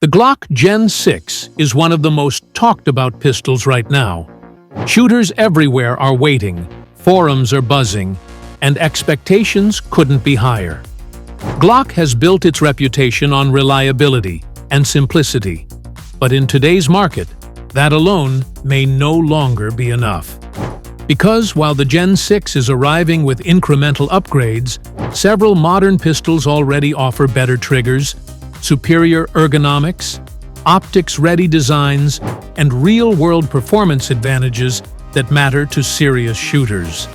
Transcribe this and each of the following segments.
The Glock Gen 6 is one of the most talked about pistols right now. Shooters everywhere are waiting, forums are buzzing, and expectations couldn't be higher. Glock has built its reputation on reliability and simplicity, but in today's market, that alone may no longer be enough. Because while the Gen 6 is arriving with incremental upgrades, several modern pistols already offer better triggers, superior ergonomics, optics-ready designs, and real-world performance advantages that matter to serious shooters.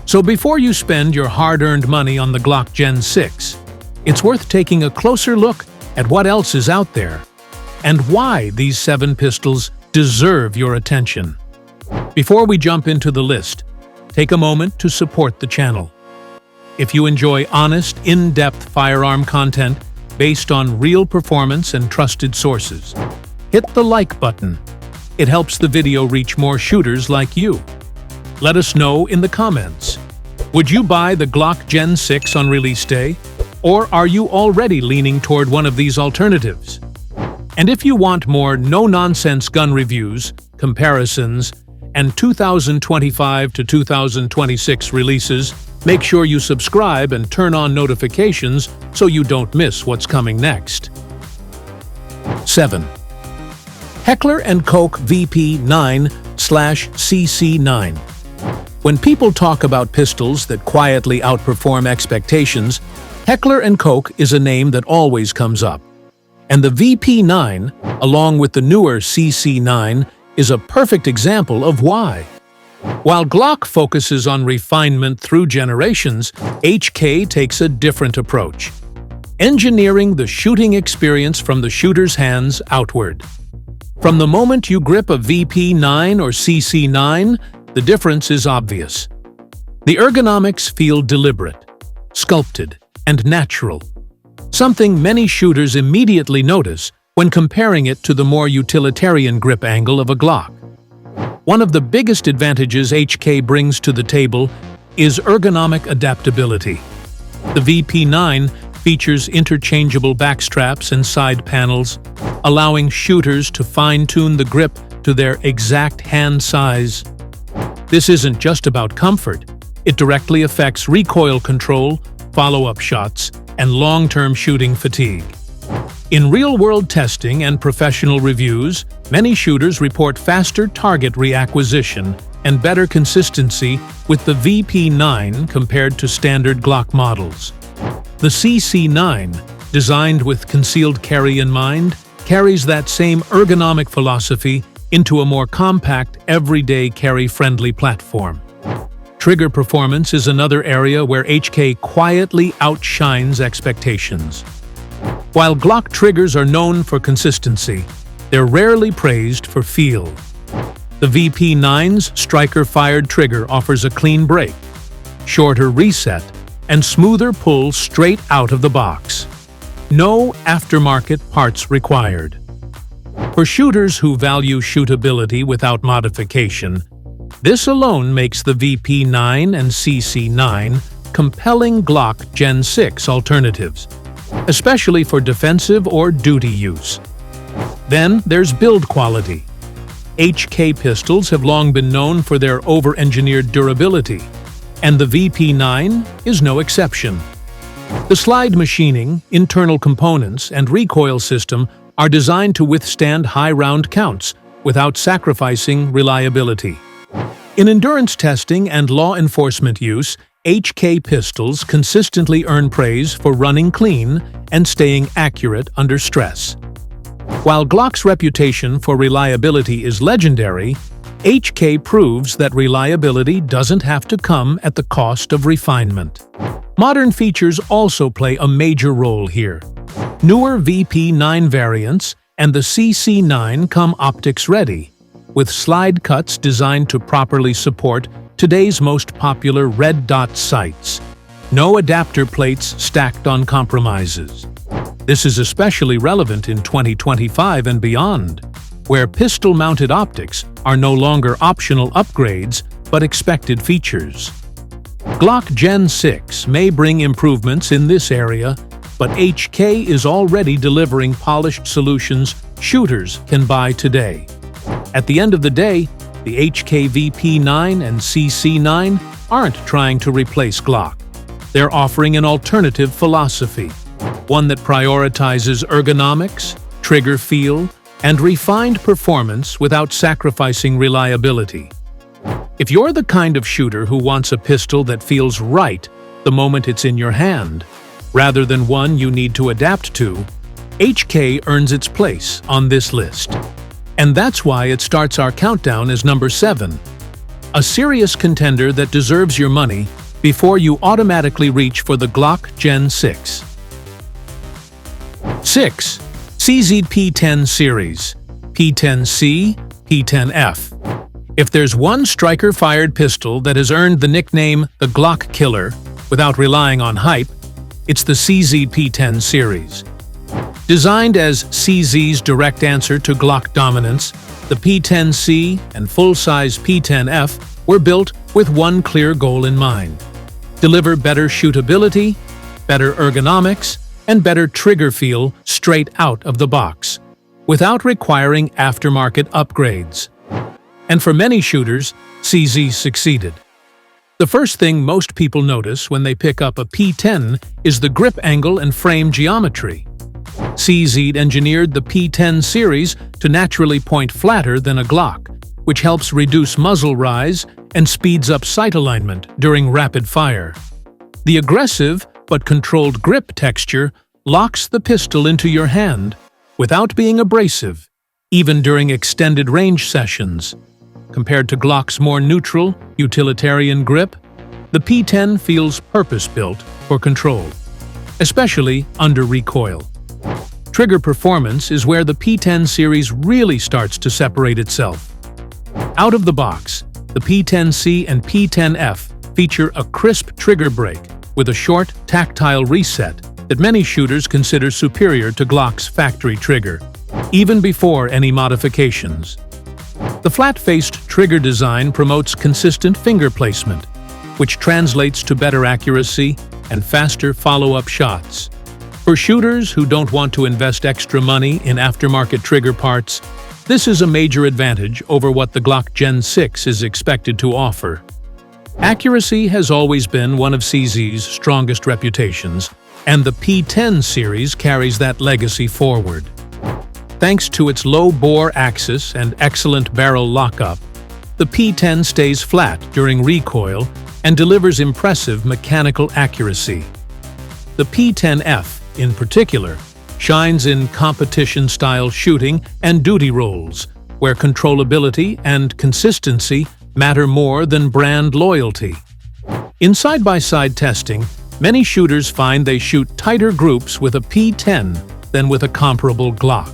So before you spend your hard-earned money on the Glock Gen 6, it's worth taking a closer look at what else is out there and why these 7 pistols deserve your attention. Before we jump into the list, take a moment to support the channel. If you enjoy honest, in-depth firearm content based on real performance and trusted sources, hit the like button. It helps the video reach more shooters like you. Let us know in the comments. Would you buy the Glock Gen 6 on release day? Or are you already leaning toward one of these alternatives? And if you want more no-nonsense gun reviews, comparisons, and 2025 to 2026 releases, make sure you subscribe and turn on notifications so you don't miss what's coming next. 7. Heckler and Koch VP9/CC9. When people talk about pistols that quietly outperform expectations, Heckler and Koch is a name that always comes up. And the VP9, along with the newer CC9, is a perfect example of why. While Glock focuses on refinement through generations, HK takes a different approach, engineering the shooting experience from the shooter's hands outward. From the moment you grip a VP9 or CC9, the difference is obvious. The ergonomics feel deliberate, sculpted, and natural, something many shooters immediately notice when comparing it to the more utilitarian grip angle of a Glock. One of the biggest advantages HK brings to the table is ergonomic adaptability. The VP9 features interchangeable backstraps and side panels, allowing shooters to fine-tune the grip to their exact hand size. This isn't just about comfort. It directly affects recoil control, follow-up shots, and long-term shooting fatigue. In real-world testing and professional reviews, many shooters report faster target reacquisition and better consistency with the VP9 compared to standard Glock models. The CC9, designed with concealed carry in mind, carries that same ergonomic philosophy into a more compact, everyday carry-friendly platform. Trigger performance is another area where HK quietly outshines expectations. While Glock triggers are known for consistency, they're rarely praised for feel. The VP9's striker-fired trigger offers a clean break, shorter reset, and smoother pull straight out of the box. No aftermarket parts required. For shooters who value shootability without modification, this alone makes the VP9 and CC9 compelling Glock Gen 6 alternatives, especially for defensive or duty use. Then there's build quality. HK pistols have long been known for their over-engineered durability, and the VP9 is no exception. The slide machining, internal components, and recoil system are designed to withstand high round counts without sacrificing reliability. In endurance testing and law enforcement use, HK pistols consistently earn praise for running clean and staying accurate under stress. While Glock's reputation for reliability is legendary, HK proves that reliability doesn't have to come at the cost of refinement. Modern features also play a major role here. Newer VP9 variants and the CC9 come optics-ready, with slide cuts designed to properly support today's most popular red dot sights. No adapter plates stacked on compromises. This is especially relevant in 2025 and beyond, where pistol-mounted optics are no longer optional upgrades but expected features. Glock Gen 6 may bring improvements in this area, but HK is already delivering polished solutions shooters can buy today. At the end of the day, the HK VP9 and CC9 aren't trying to replace Glock. They're offering an alternative philosophy, one that prioritizes ergonomics, trigger feel, and refined performance without sacrificing reliability. If you're the kind of shooter who wants a pistol that feels right the moment it's in your hand, rather than one you need to adapt to, HK earns its place on this list. And that's why it starts our countdown as number 7, a serious contender that deserves your money before you automatically reach for the Glock Gen 6. 6. CZ P10 Series, P10C, P10F. If there's one striker-fired pistol that has earned the nickname the Glock Killer without relying on hype, it's the CZ P10 series. Designed as CZ's direct answer to Glock dominance, the P10C and full-size P10F were built with one clear goal in mind: deliver better shootability, better ergonomics, and better trigger feel straight out of the box, without requiring aftermarket upgrades. And for many shooters, CZ succeeded. The first thing most people notice when they pick up a P10 is the grip angle and frame geometry. CZ engineered the P10 series to naturally point flatter than a Glock, which helps reduce muzzle rise and speeds up sight alignment during rapid fire. The aggressive but controlled grip texture locks the pistol into your hand without being abrasive, even during extended range sessions. Compared to Glock's more neutral, utilitarian grip, the P10 feels purpose-built for control, especially under recoil. Trigger performance is where the P10 series really starts to separate itself. Out of the box, the P10C and P10F feature a crisp trigger break with a short, tactile reset that many shooters consider superior to Glock's factory trigger, even before any modifications. The flat-faced trigger design promotes consistent finger placement, which translates to better accuracy and faster follow-up shots. For shooters who don't want to invest extra money in aftermarket trigger parts, this is a major advantage over what the Glock Gen 6 is expected to offer. Accuracy has always been one of CZ's strongest reputations, and the P10 series carries that legacy forward. Thanks to its low-bore axis and excellent barrel lockup, the P10 stays flat during recoil and delivers impressive mechanical accuracy. The P10F, in particular, shines in competition-style shooting and duty roles, where controllability and consistency matter more than brand loyalty. In side-by-side testing, many shooters find they shoot tighter groups with a P10 than with a comparable Glock.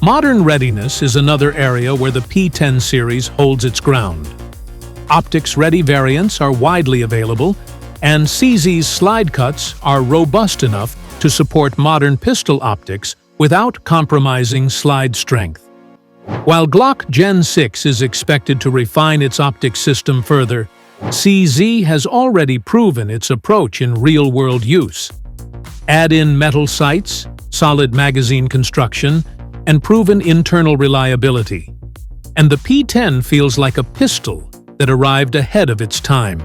Modern readiness is another area where the P10 series holds its ground. Optics-ready variants are widely available, and CZ's slide cuts are robust enough to support modern pistol optics without compromising slide strength. While Glock Gen 6 is expected to refine its optics system further, CZ has already proven its approach in real-world use. Add in metal sights, solid magazine construction, and proven internal reliability, and the P10 feels like a pistol that arrived ahead of its time.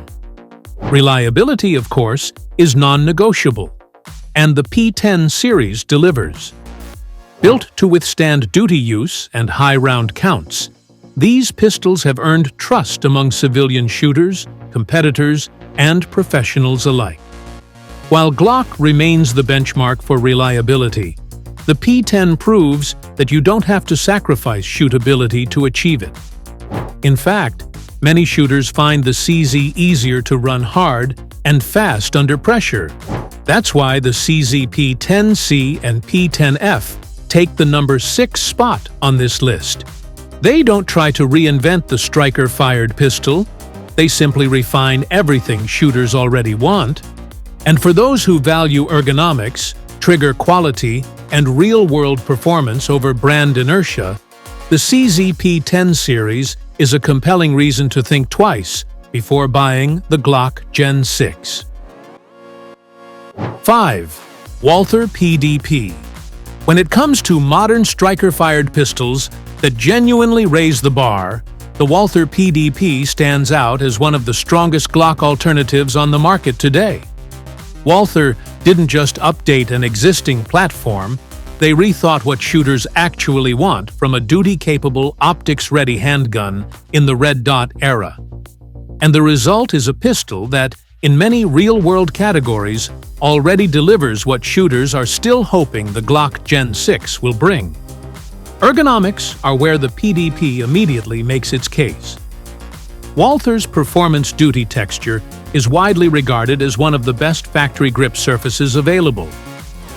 Reliability, of course, is non-negotiable, and the P10 series delivers. Built to withstand duty use and high round counts, these pistols have earned trust among civilian shooters, competitors, and professionals alike. While Glock remains the benchmark for reliability, the P10 proves that you don't have to sacrifice shootability to achieve it. In fact, many shooters find the CZ easier to run hard and fast under pressure. That's why the CZ P10C and P10F take the number 6 spot on this list. They don't try to reinvent the striker-fired pistol, they simply refine everything shooters already want. And for those who value ergonomics, trigger quality, and real-world performance over brand inertia, the CZ P10 series is a compelling reason to think twice before buying the Glock Gen 6. 5. Walther PDP. When it comes to modern striker-fired pistols that genuinely raise the bar, the Walther PDP stands out as one of the strongest Glock alternatives on the market today. Walther didn't just update an existing platform, they rethought what shooters actually want from a duty-capable, optics-ready handgun in the red dot era. And the result is a pistol that, in many real-world categories, already delivers what shooters are still hoping the Glock Gen 6 will bring. Ergonomics are where the PDP immediately makes its case. Walther's performance duty texture is widely regarded as one of the best factory grip surfaces available.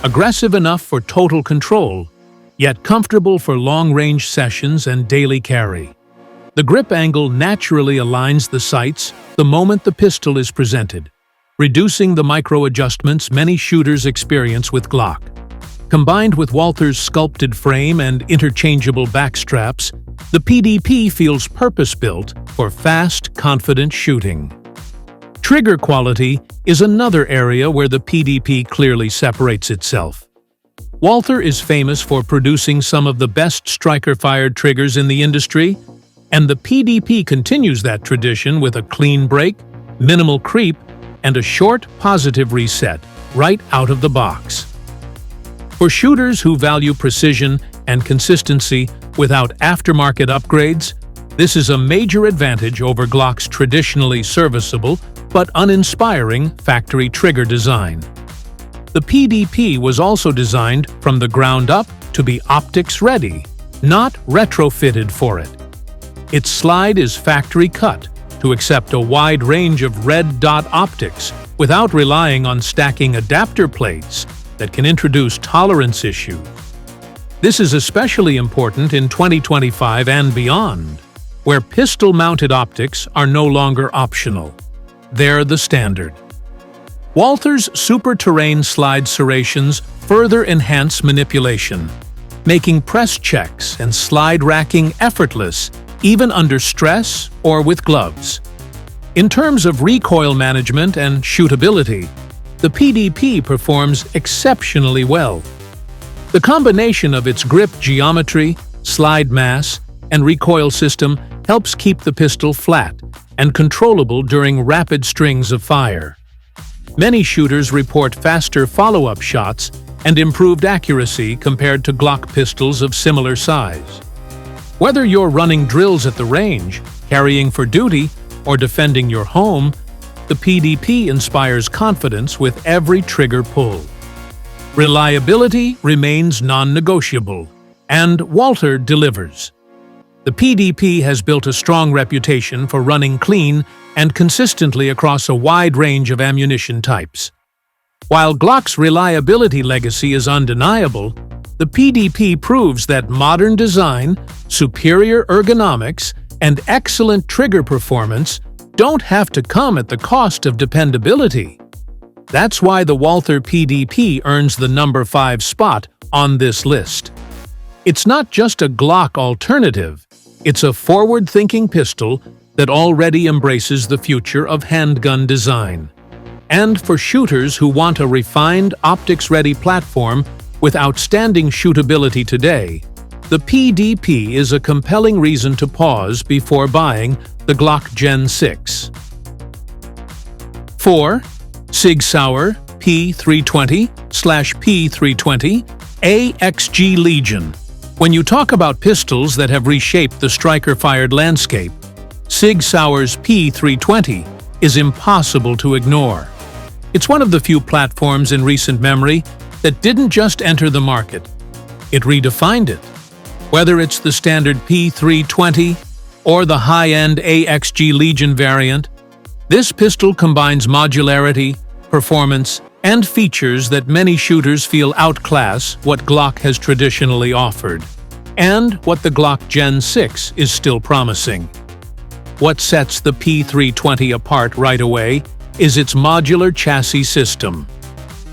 Aggressive enough for total control, yet comfortable for long-range sessions and daily carry. The grip angle naturally aligns the sights the moment the pistol is presented, reducing the micro-adjustments many shooters experience with Glock. Combined with Walther's sculpted frame and interchangeable backstraps, the PDP feels purpose-built for fast, confident shooting. Trigger quality is another area where the PDP clearly separates itself. Walther is famous for producing some of the best striker-fired triggers in the industry, and the PDP continues that tradition with a clean break, minimal creep, and a short, positive reset right out of the box. For shooters who value precision and consistency without aftermarket upgrades, this is a major advantage over Glock's traditionally serviceable but uninspiring factory trigger design. The PDP was also designed from the ground up to be optics-ready, not retrofitted for it. Its slide is factory-cut to accept a wide range of red dot optics without relying on stacking adapter plates that can introduce tolerance issues. This is especially important in 2025 and beyond, where pistol-mounted optics are no longer optional. They're the standard. Walther's super terrain slide serrations further enhance manipulation, making press checks and slide racking effortless even under stress or with gloves. In terms of recoil management and shootability, the PDP performs exceptionally well. The combination of its grip geometry, slide mass, and recoil system helps keep the pistol flat and controllable during rapid strings of fire. Many shooters report faster follow-up shots and improved accuracy compared to Glock pistols of similar size. Whether you're running drills at the range, carrying for duty, or defending your home, the PDP inspires confidence with every trigger pull. Reliability remains non-negotiable, and Walther delivers. The PDP has built a strong reputation for running clean and consistently across a wide range of ammunition types. While Glock's reliability legacy is undeniable, the PDP proves that modern design, superior ergonomics, and excellent trigger performance don't have to come at the cost of dependability. That's why the Walther PDP earns the number 5 spot on this list. It's not just a Glock alternative, it's a forward-thinking pistol that already embraces the future of handgun design. And for shooters who want a refined, optics-ready platform with outstanding shootability today, the PDP is a compelling reason to pause before buying the Glock Gen 6. 4. SIG Sauer P320/P320 AXG Legion. When you talk about pistols that have reshaped the striker-fired landscape, SIG Sauer's P320 is impossible to ignore. It's one of the few platforms in recent memory that didn't just enter the market, it redefined it. Whether it's the standard P320 or the high-end AXG Legion variant, this pistol combines modularity, performance, and features that many shooters feel outclass what Glock has traditionally offered, and what the Glock Gen 6 is still promising. What sets the P320 apart right away is its modular chassis system.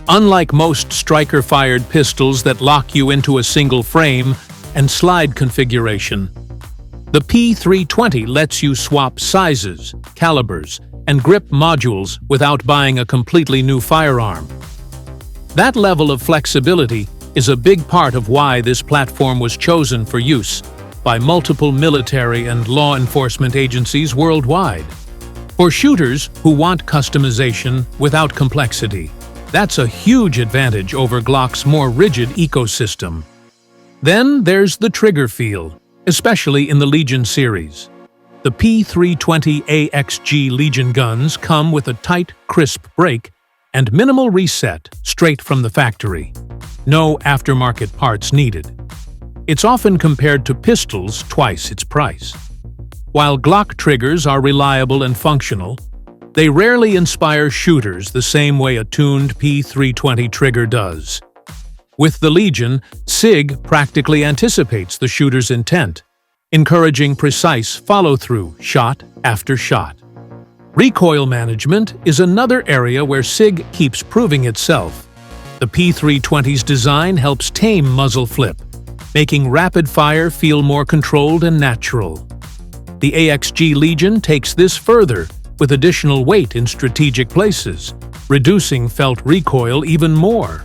Unlike most striker-fired pistols that lock you into a single frame and slide configuration, the P320 lets you swap sizes, calibers, and grip modules without buying a completely new firearm. That level of flexibility is a big part of why this platform was chosen for use by multiple military and law enforcement agencies worldwide. For shooters who want customization without complexity, that's a huge advantage over Glock's more rigid ecosystem. Then there's the trigger feel, especially in the Legion series. The P320 AXG Legion guns come with a tight, crisp break and minimal reset straight from the factory. No aftermarket parts needed. It's often compared to pistols twice its price. While Glock triggers are reliable and functional, they rarely inspire shooters the same way a tuned P320 trigger does. With the Legion, SIG practically anticipates the shooter's intent, encouraging precise follow-through shot after shot. Recoil management is another area where SIG keeps proving itself. The P320's design helps tame muzzle flip, making rapid fire feel more controlled and natural. The AXG Legion takes this further with additional weight in strategic places, reducing felt recoil even more.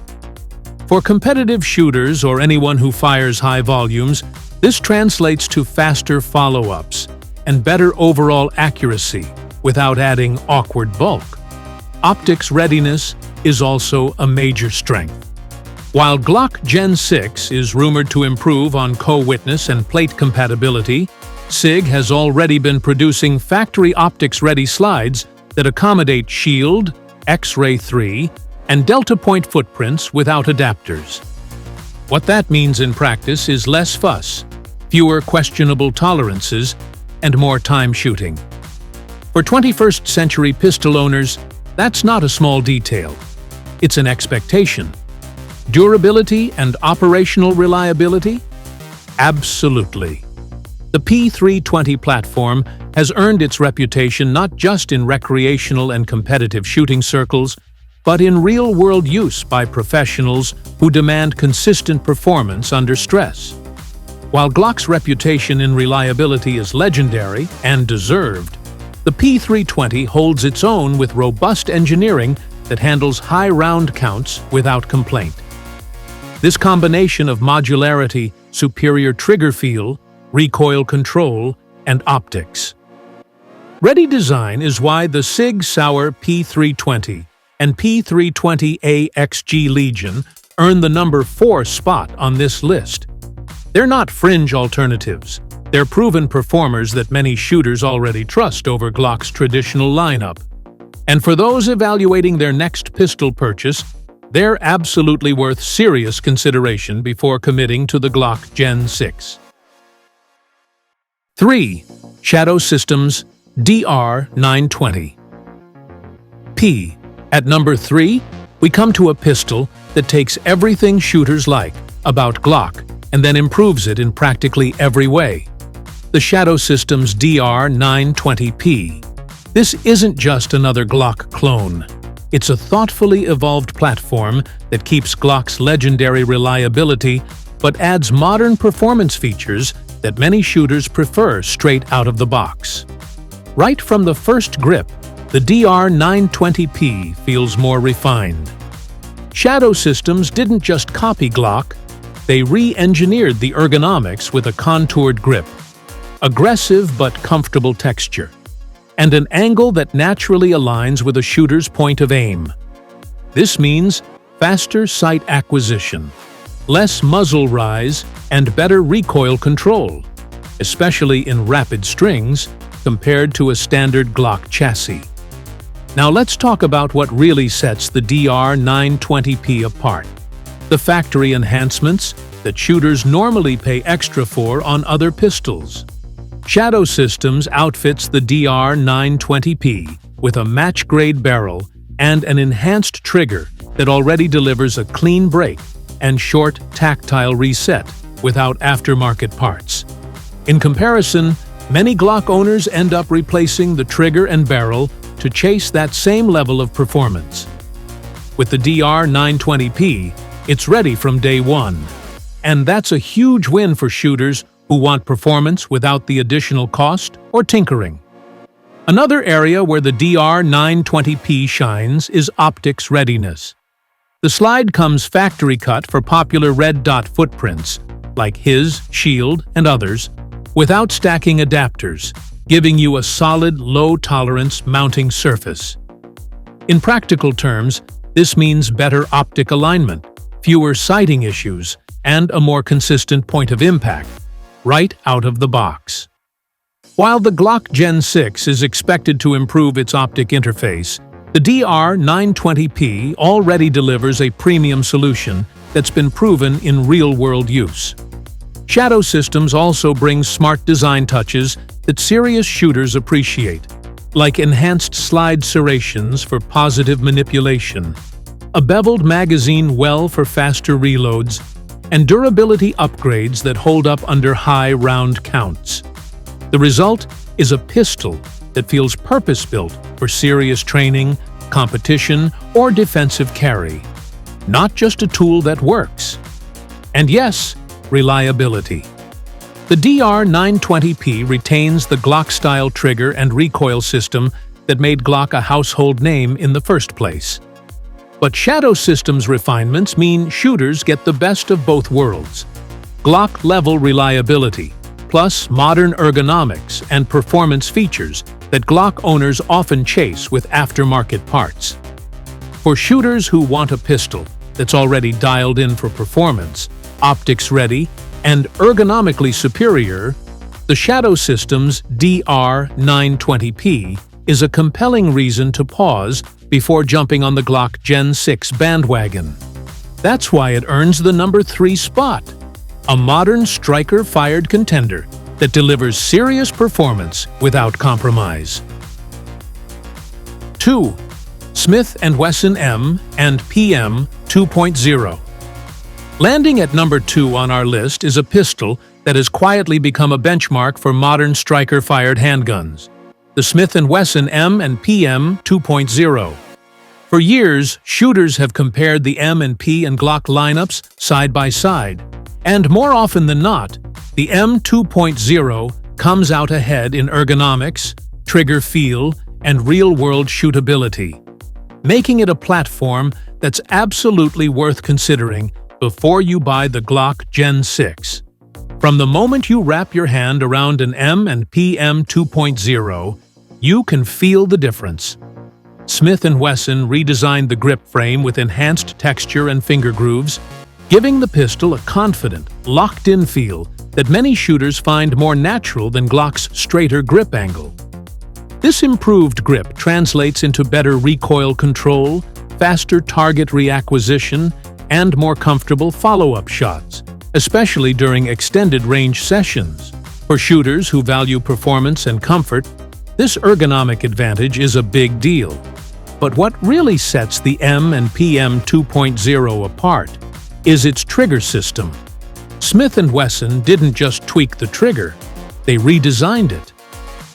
For competitive shooters or anyone who fires high volumes, this translates to faster follow-ups and better overall accuracy without adding awkward bulk. Optics readiness is also a major strength. While Glock Gen 6 is rumored to improve on co-witness and plate compatibility, SIG has already been producing factory optics-ready slides that accommodate shield, X-ray 3, and delta point footprints without adapters. What that means in practice is less fuss, fewer questionable tolerances, and more time shooting. For 21st century pistol owners, that's not a small detail. It's an expectation. Durability and operational reliability? Absolutely. The P320 platform has earned its reputation not just in recreational and competitive shooting circles, but in real-world use by professionals who demand consistent performance under stress. While Glock's reputation in reliability is legendary and deserved, the P320 holds its own with robust engineering that handles high round counts without complaint. This combination of modularity, superior trigger feel, recoil control, and optics. Ready design is why the SIG Sauer P320 and P320 AXG Legion earn the number 4 spot on this list. They're not fringe alternatives. They're proven performers that many shooters already trust over Glock's traditional lineup. And for those evaluating their next pistol purchase, they're absolutely worth serious consideration before committing to the Glock Gen 6. 3. Shadow Systems DR920. P. At number 3, we come to a pistol that takes everything shooters like about Glock and then improves it in practically every way. The Shadow Systems DR920P. This isn't just another Glock clone. It's a thoughtfully evolved platform that keeps Glock's legendary reliability but adds modern performance features that many shooters prefer straight out of the box. Right from the first grip, the DR920P feels more refined. Shadow Systems didn't just copy Glock, they re-engineered the ergonomics with a contoured grip, aggressive but comfortable texture, and an angle that naturally aligns with a shooter's point of aim. This means faster sight acquisition, less muzzle rise, and better recoil control, especially in rapid strings compared to a standard Glock chassis. Now let's talk about what really sets the DR920P apart. The factory enhancements that shooters normally pay extra for on other pistols. Shadow Systems outfits the DR920P with a match-grade barrel and an enhanced trigger that already delivers a clean break and short tactile reset without aftermarket parts. In comparison, many Glock owners end up replacing the trigger and barrel to chase that same level of performance. With the DR920P, it's ready from day one. And that's a huge win for shooters who want performance without the additional cost or tinkering. Another area where the DR920P shines is optics readiness. The slide comes factory cut for popular red dot footprints, like his, Shield, and others, without stacking adapters, giving you a solid, low-tolerance mounting surface. In practical terms, this means better optic alignment, fewer sighting issues, and a more consistent point of impact, right out of the box. While the Glock Gen 6 is expected to improve its optic interface, the DR920P already delivers a premium solution that's been proven in real-world use. Shadow Systems also brings smart design touches that serious shooters appreciate, like enhanced slide serrations for positive manipulation, a beveled magazine well for faster reloads, and durability upgrades that hold up under high round counts. The result is a pistol that feels purpose-built for serious training, competition, or defensive carry. Not just a tool that works. And yes, reliability. The DR920P retains the Glock-style trigger and recoil system that made Glock a household name in the first place. But Shadow Systems refinements mean shooters get the best of both worlds. Glock-level reliability, plus modern ergonomics and performance features that Glock owners often chase with aftermarket parts. For shooters who want a pistol that's already dialed in for performance, optics-ready, and ergonomically superior, the Shadow Systems DR920P is a compelling reason to pause before jumping on the Glock Gen 6 bandwagon. That's why it earns the number 3 spot, a modern striker-fired contender that delivers serious performance without compromise. 2. Smith & Wesson M and PM 2.0. Landing at number 2 on our list is a pistol that has quietly become a benchmark for modern striker-fired handguns, the Smith & Wesson M and PM 2.0. For years, shooters have compared the M and P and Glock lineups side by side, and more often than not, the M 2.0 comes out ahead in ergonomics, trigger feel, and real-world shootability, making it a platform that's absolutely worth considering before you buy the Glock Gen 6. From the moment you wrap your hand around an M and PM 2.0, you can feel the difference. Smith & Wesson redesigned the grip frame with enhanced texture and finger grooves, giving the pistol a confident, locked-in feel that many shooters find more natural than Glock's straighter grip angle. This improved grip translates into better recoil control, faster target reacquisition, and more comfortable follow-up shots, especially during extended range sessions. For shooters who value performance and comfort, this ergonomic advantage is a big deal. But what really sets the M and PM 2.0 apart is its trigger system. Smith & Wesson didn't just tweak the trigger, they redesigned it.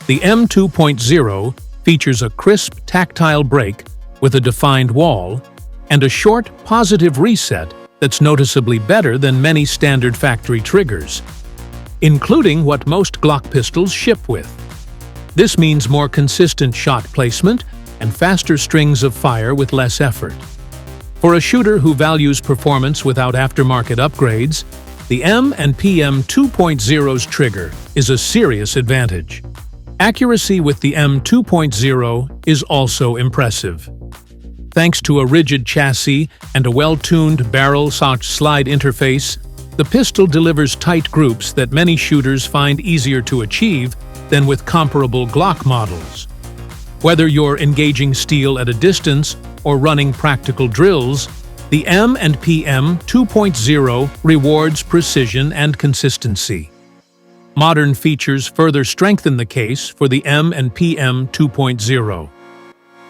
The M 2.0 features a crisp, tactile break with a defined wall and a short, positive reset that's noticeably better than many standard factory triggers, including what most Glock pistols ship with. This means more consistent shot placement and faster strings of fire with less effort. For a shooter who values performance without aftermarket upgrades, the M and PM 2.0's trigger is a serious advantage. Accuracy with the M 2.0 is also impressive. Thanks to a rigid chassis and a well-tuned barrel/slide interface, the pistol delivers tight groups that many shooters find easier to achieve than with comparable Glock models. Whether you're engaging steel at a distance or running practical drills, the M and PM 2.0 rewards precision and consistency. Modern features further strengthen the case for the M and PM 2.0.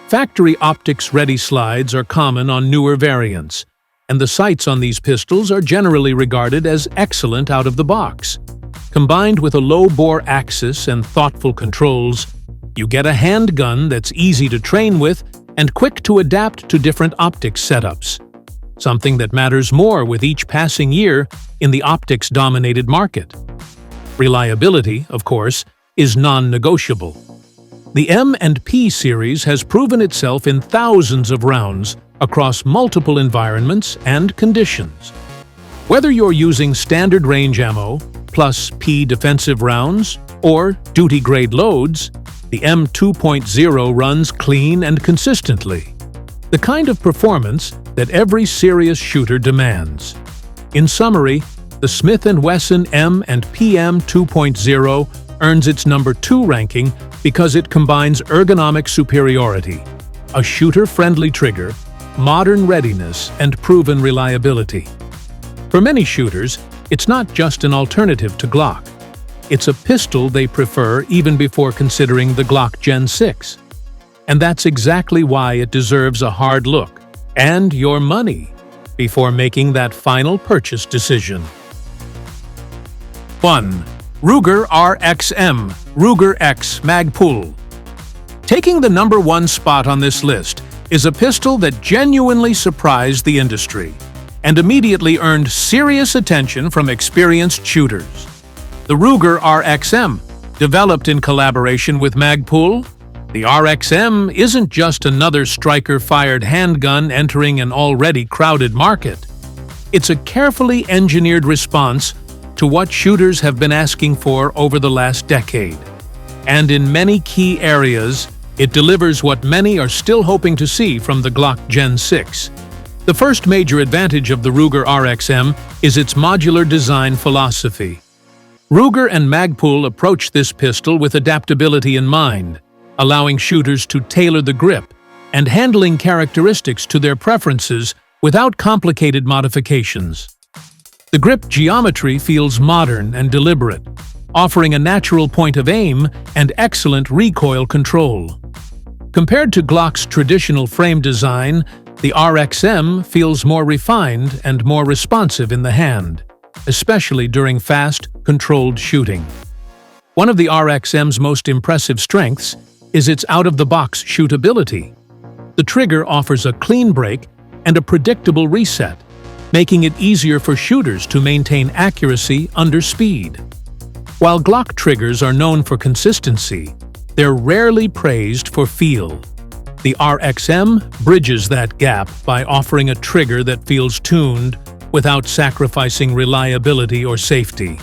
Factory optics-ready slides are common on newer variants, and the sights on these pistols are generally regarded as excellent out of the box. Combined with a low-bore axis and thoughtful controls, you get a handgun that's easy to train with and quick to adapt to different optics setups, something that matters more with each passing year in the optics-dominated market. Reliability, of course, is non-negotiable. The M and P series has proven itself in thousands of rounds across multiple environments and conditions. Whether you're using standard range ammo, plus P defensive rounds, or duty-grade loads, the M2.0 runs clean and consistently. The kind of performance that every serious shooter demands. In summary, the Smith & Wesson M and PM 2.0 earns its number 2 ranking because it combines ergonomic superiority, a shooter-friendly trigger, modern readiness, and proven reliability. For many shooters, it's not just an alternative to Glock. It's a pistol they prefer even before considering the Glock Gen 6. And that's exactly why it deserves a hard look and your money before making that final purchase decision. 1. Ruger RXM Ruger X Magpul. Taking the number 1 spot on this list is a pistol that genuinely surprised the industry and immediately earned serious attention from experienced shooters. The Ruger RXM, developed in collaboration with Magpul, the RXM isn't just another striker-fired handgun entering an already crowded market. It's a carefully engineered response to what shooters have been asking for over the last decade. And in many key areas, it delivers what many are still hoping to see from the Glock Gen 6. The first major advantage of the Ruger RXM is its modular design philosophy. Ruger and Magpul approach this pistol with adaptability in mind, allowing shooters to tailor the grip and handling characteristics to their preferences without complicated modifications. The grip geometry feels modern and deliberate, offering a natural point of aim and excellent recoil control. Compared to Glock's traditional frame design, the RXM feels more refined and more responsive in the hand, especially during fast, controlled shooting. One of the RXM's most impressive strengths is its out-of-the-box shootability. The trigger offers a clean break and a predictable reset, making it easier for shooters to maintain accuracy under speed. While Glock triggers are known for consistency, they're rarely praised for feel. The RXM bridges that gap by offering a trigger that feels tuned without sacrificing reliability or safety.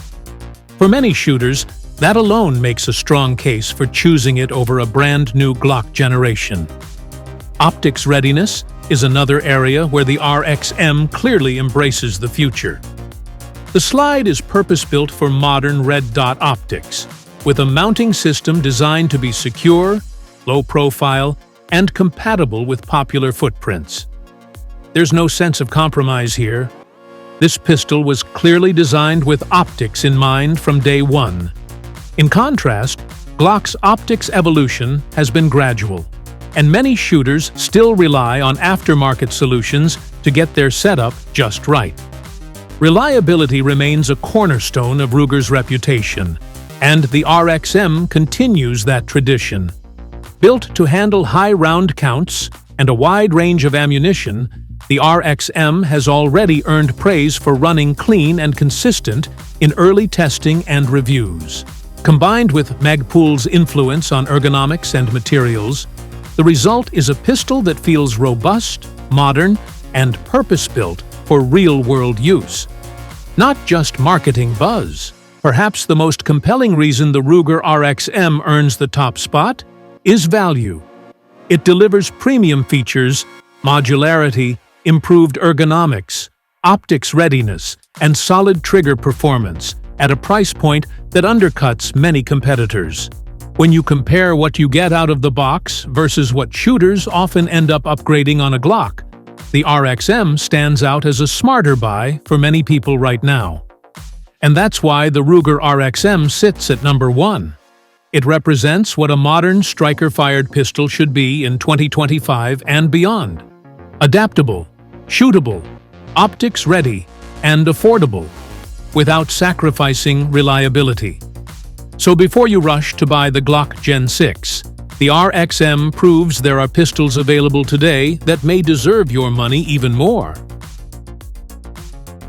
For many shooters, that alone makes a strong case for choosing it over a brand new Glock generation. Optics readiness is another area where the RXM clearly embraces the future. The slide is purpose-built for modern red dot optics, with a mounting system designed to be secure, low-profile, and compatible with popular footprints. There's no sense of compromise here. This pistol was clearly designed with optics in mind from day one. In contrast, Glock's optics evolution has been gradual, and many shooters still rely on aftermarket solutions to get their setup just right. Reliability remains a cornerstone of Ruger's reputation, and the RXM continues that tradition. Built to handle high round counts and a wide range of ammunition, the RXM has already earned praise for running clean and consistent in early testing and reviews. Combined with Magpul's influence on ergonomics and materials, the result is a pistol that feels robust, modern, and purpose-built for real-world use. Not just marketing buzz. Perhaps the most compelling reason the Ruger RXM earns the top spot is value. It delivers premium features, modularity, improved ergonomics, optics readiness, and solid trigger performance at a price point that undercuts many competitors. When you compare what you get out of the box versus what shooters often end up upgrading on a Glock, the RXM stands out as a smarter buy for many people right now. And that's why the Ruger RXM sits at number 1. It represents what a modern striker-fired pistol should be in 2025 and beyond. Adaptable, shootable, optics-ready, and affordable, without sacrificing reliability. So before you rush to buy the Glock Gen 6, the RXM proves there are pistols available today that may deserve your money even more.